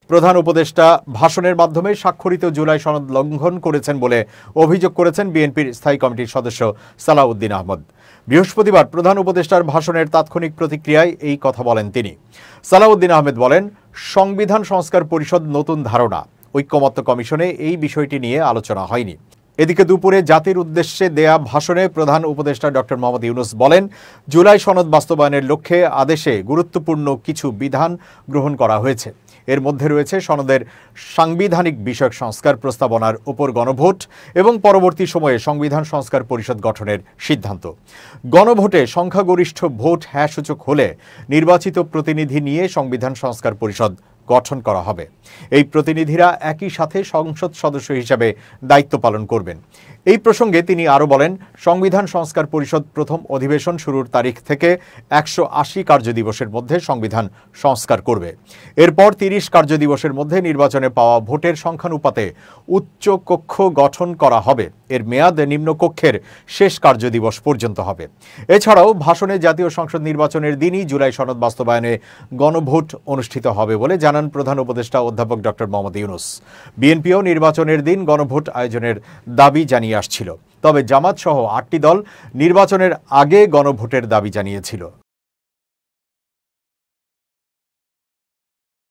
প্রধান উপদেষ্টা ভাষণের মাধ্যমে স্বাক্ষরিত জুলাই সনদ লঙ্ঘন করেছেন বলে অভিযোগ করেছেন বিএনপির স্থায়ী কমিটির সদস্য সালাউদ্দিন আহমদ। বৃহস্পতিবার প্রধান উপদেষ্টার ভাষণের তাৎক্ষণিক প্রতিক্রিয়ায় এই কথা বলেন তিনি। সালাউদ্দিন আহমেদ বলেন, সংবিধান সংস্কার পরিষদ নতুন ধারণা, ঐক্যমত্য কমিশনে এই বিষয়টি নিয়ে আলোচনা হয়নি। এদিকে দুপুরে জাতির উদ্দেশ্যে দেয়া ভাষণে প্রধান উপদেষ্টা ডক্টর মোহাম্মদ ইউনূস বলেন, জুলাই সনদ বাস্তবায়নের লক্ষ্যে আদেশে গুরুত্বপূর্ণ কিছু বিধান গ্রহণ করা হয়েছে। এর মধ্যে রয়েছে সনদের সাংবিধানিক বিষয়ক সংস্কার প্রস্তাবনার উপর গণভোট এবং পরবর্তী সময়ে সংবিধান সংস্কার পরিষদ গঠনের সিদ্ধান্ত। গণভোটে সংখ্যাগরিষ্ঠ ভোট হ্যাঁ সূচক হলে নির্বাচিত প্রতিনিধি নিয়ে সংবিধান সংস্কার পরিষদ গঠন করা হবে। এই প্রতিনিধিরা একই সাথে সংসদ সদস্য হিসেবে দায়িত্ব পালন করবেন। এই প্রসঙ্গে তিনি আরও বলেন, সংবিধান সংস্কার পরিষদ প্রথম অধিবেশন শুরুর তারিখ থেকে 180 কার্যদিবসের মধ্যে সংবিধান সংস্কার করবে। এরপর 30 কার্যদিবসের মধ্যে নির্বাচনে পাওয়া ভোটের সংখ্যানুপাতে উচ্চ কক্ষ গঠন করা হবে। এর মেয়াদ নিম্নকক্ষের শেষ কার্যদিবস পর্যন্ত হবে। এছাড়াও ভাষণে জাতীয় সংসদ নির্বাচনের দিনই জুলাই সনদ বাস্তবায়নে গণভোট অনুষ্ঠিত হবে বলে জানান প্রধান উপদেষ্টা অধ্যাপক ডক্টর মোহাম্মদ ইউনূস। বিএনপিও নির্বাচনের দিন গণভোট আয়োজনের দাবি জানিয়ে আসছিল। তবে জামাত সহ 8টি দল নির্বাচনের আগে গণভোটের দাবি জানিয়েছিল।